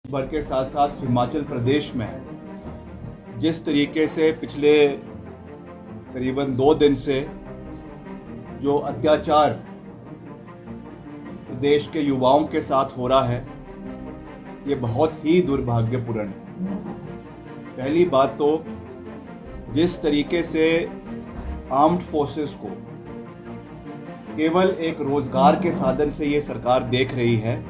भर के साथ साथ हिमाचल प्रदेश में जिस तरीके से पिछले करीबन 2 दिन से जो अत्याचार देश के युवाओं के साथ हो रहा है, ये बहुत ही दुर्भाग्यपूर्ण है। पहली बात तो जिस तरीके से आर्म्ड फोर्सेस को केवल एक रोजगार के साधन से ये सरकार देख रही है,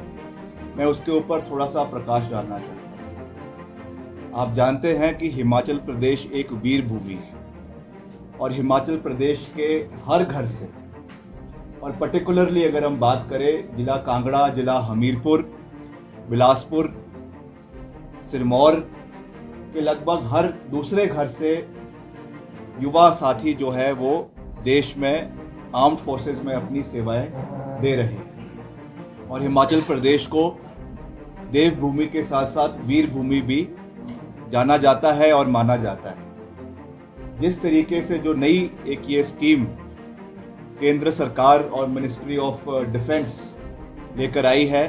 मैं उसके ऊपर थोड़ा सा प्रकाश डालना चाहता हूँ। आप जानते हैं कि हिमाचल प्रदेश एक वीर भूमि है और हिमाचल प्रदेश के हर घर से, और पर्टिकुलरली अगर हम बात करें जिला कांगड़ा, जिला हमीरपुर, बिलासपुर, सिरमौर के लगभग हर दूसरे घर से युवा साथी जो है वो देश में आर्म्ड फोर्सेस में अपनी सेवाएं दे रहे हैं। और हिमाचल प्रदेश को देवभूमि के साथ साथ वीर भूमि भी जाना जाता है और माना जाता है। जिस तरीके से जो नई एक ये स्कीम केंद्र सरकार और मिनिस्ट्री ऑफ डिफेंस लेकर आई है,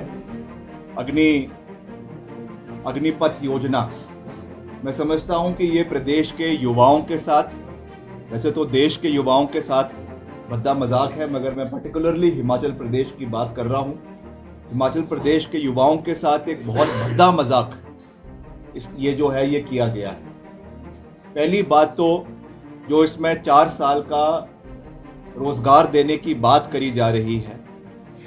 अग्निपथ योजना, मैं समझता हूं कि ये प्रदेश के युवाओं के साथ, वैसे तो देश के युवाओं के साथ भद्दा मजाक है, मगर मैं पर्टिकुलरली हिमाचल प्रदेश की बात कर रहा हूं। हिमाचल प्रदेश के युवाओं के साथ एक बहुत भद्दा मजाक ये जो है ये किया गया है। पहली बात तो जो इसमें 4 साल का रोजगार देने की बात करी जा रही है,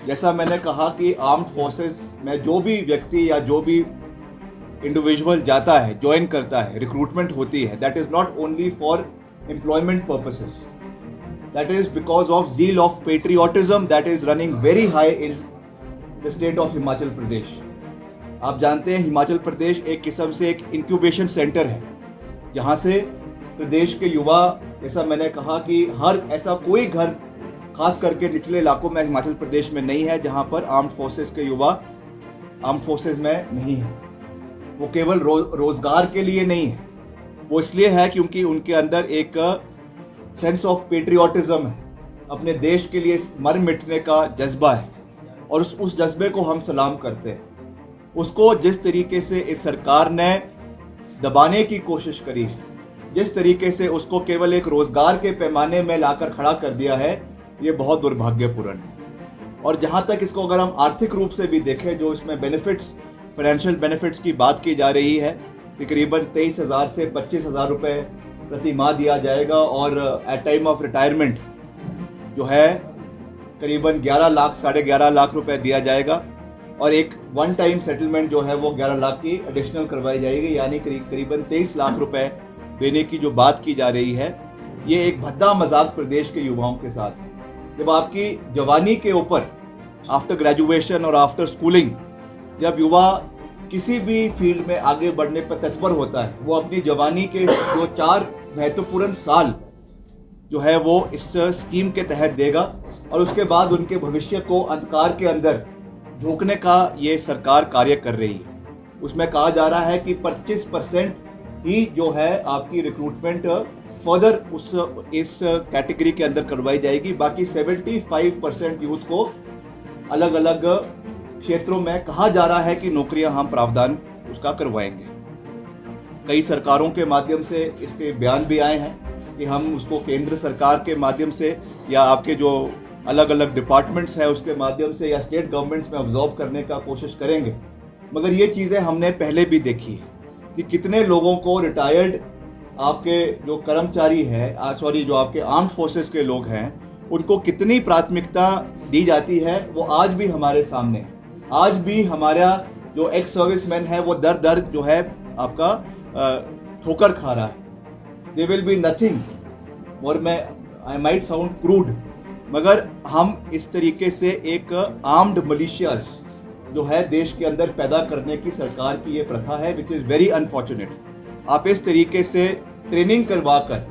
जैसा मैंने कहा कि आर्म्ड फोर्सेस में जो भी व्यक्ति या जो भी इंडिविजुअल जाता है, ज्वाइन करता है, रिक्रूटमेंट होती है, that is not only for employment purposes, that is because of zeal of patriotism that is running very high in the state of Himachal Pradesh. आप जानते हैं हिमाचल प्रदेश एक किस्म से एक इंक्यूबेशन सेंटर है, जहां से प्रदेश के युवा, जैसा मैंने कहा कि हर ऐसा कोई घर खास करके निचले इलाकों में हिमाचल प्रदेश में नहीं है जहां पर आर्म्ड फोर्सेस के युवा आर्म्ड फोर्सेस में नहीं है। वो केवल रोजगार के लिए नहीं है, वो इसलिए है क्योंकि उनके अंदर एक सेंस ऑफ पेट्रियोटिज्म है, अपने देश के लिए मर मिटने का जज्बा है, और उस जज्बे को हम सलाम करते हैं। उसको जिस तरीके से इस सरकार ने दबाने की कोशिश करी, जिस तरीके से उसको केवल एक रोजगार के पैमाने में लाकर खड़ा कर दिया है, ये बहुत दुर्भाग्यपूर्ण है। और जहां तक इसको अगर हम आर्थिक रूप से भी देखें, जो इसमें बेनिफिट्स, फाइनेंशियल बेनिफिट्स की बात की जा रही है, तकरीबन 23,000 से 25,000 रुपए प्रति माह दिया जाएगा, और एट टाइम ऑफ रिटायरमेंट जो है करीबन 11 लाख, 11.5 लाख रुपए दिया जाएगा, और एक वन टाइम सेटलमेंट जो है वो 11 लाख की एडिशनल करवाई जाएगी, यानी करीबन 23 लाख रुपए देने की जो बात की जा रही है, ये एक भद्दा मजाक प्रदेश के युवाओं के साथ है। जब आपकी जवानी के ऊपर आफ्टर ग्रेजुएशन और आफ्टर स्कूलिंग जब युवा किसी भी फील्ड में आगे बढ़ने पर तत्पर होता है, वो अपनी जवानी के जो 4 महत्वपूर्ण साल जो है वो इस स्कीम के तहत देगा, और उसके बाद उनके भविष्य को अंधकार के अंदर झोंकने का ये सरकार कार्य कर रही है। उसमें कहा जा रहा है कि 25% ही जो है आपकी रिक्रूटमेंट फर्दर इस कैटेगरी के अंदर करवाई जाएगी, बाकी 75% यूथ को अलग अलग क्षेत्रों में कहा जा रहा है कि नौकरियां हम प्रावधान उसका करवाएंगे। कई सरकारों के माध्यम से इसके बयान भी आए हैं कि हम उसको केंद्र सरकार के माध्यम से या आपके जो अलग अलग डिपार्टमेंट्स हैं उसके माध्यम से या स्टेट गवर्नमेंट्स में अब्जॉर्ब करने का कोशिश करेंगे। मगर ये चीज़ें हमने पहले भी देखी है कि कितने लोगों को रिटायर्ड आपके जो कर्मचारी हैं, जो आपके आर्म्ड फोर्सेस के लोग हैं, उनको कितनी प्राथमिकता दी जाती है, वो आज भी हमारे सामने है। आज भी हमारा जो एक्स सर्विसमैन है वो दर दर जो है आपका ठोकर खा रहा है। दे विल बी नथिंग, और आई माइट साउंड क्रूड, मगर हम इस तरीके से एक आर्म्ड मिलिशियाज जो है देश के अंदर पैदा करने की सरकार की ये प्रथा है, विच इज वेरी अनफॉर्चुनेट। आप इस तरीके से ट्रेनिंग करवाकर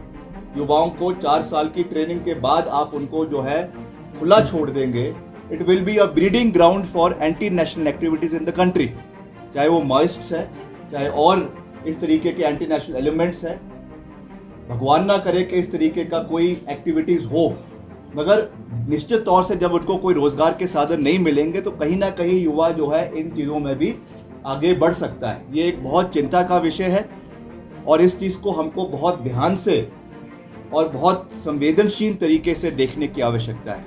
युवाओं को 4 साल की ट्रेनिंग के बाद आप उनको जो है खुला छोड़ देंगे, it will be a breeding ground for anti national activities in the country, चाहे वो माओइस्ट्स है, चाहे और इस तरीके के एंटी नेशनल एलिमेंट्स है। भगवान ना करे कि इस तरीके का कोई एक्टिविटीज हो, मगर निश्चित तौर से जब उनको कोई रोजगार के साधन नहीं मिलेंगे तो कहीं ना कहीं युवा जो है इन चीजों में भी आगे बढ़ सकता है। ये एक बहुत चिंता का विषय है और इस चीज़ को हमको बहुत ध्यान से और बहुत संवेदनशील तरीके से देखने की आवश्यकता है।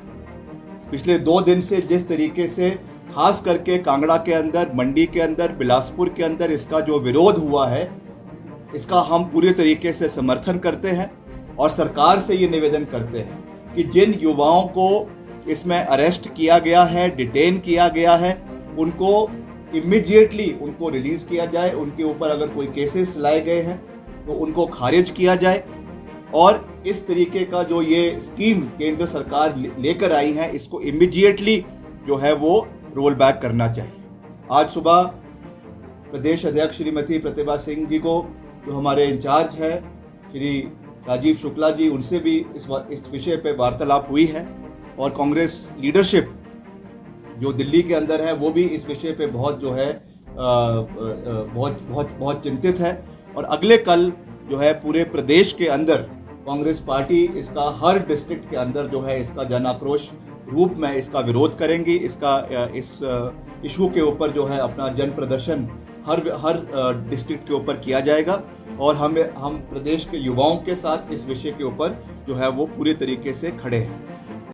पिछले 2 दिन से जिस तरीके से खास करके कांगड़ा के अंदर, मंडी के अंदर, बिलासपुर के अंदर इसका जो विरोध हुआ है, इसका हम पूरे तरीके से समर्थन करते हैं और सरकार से ये निवेदन करते हैं कि जिन युवाओं को इसमें अरेस्ट किया गया है, डिटेन किया गया है, उनको इमीडिएटली उनको रिलीज किया जाए। उनके ऊपर अगर कोई केसेस लाए गए हैं तो उनको खारिज किया जाए और इस तरीके का जो ये स्कीम केंद्र सरकार लेकर आई है, इसको इमीडिएटली जो है वो रोल बैक करना चाहिए। आज सुबह प्रदेश अध्यक्ष श्रीमती प्रतिभा सिंह जी को, जो हमारे इंचार्ज है श्री राजीव शुक्ला जी, उनसे भी इस विषय पे वार्तालाप हुई है और कांग्रेस लीडरशिप जो दिल्ली के अंदर है वो भी इस विषय पे बहुत जो है बहुत चिंतित है और अगले कल जो है पूरे प्रदेश के अंदर कांग्रेस पार्टी इसका हर डिस्ट्रिक्ट के अंदर जो है इसका जन आक्रोश रूप में इसका विरोध करेंगी। इसका इस इशू के ऊपर जो है अपना जन प्रदर्शन हर डिस्ट्रिक्ट के ऊपर किया जाएगा और हम प्रदेश के युवाओं के साथ इस विषय के ऊपर जो है वो पूरे तरीके से खड़े हैं।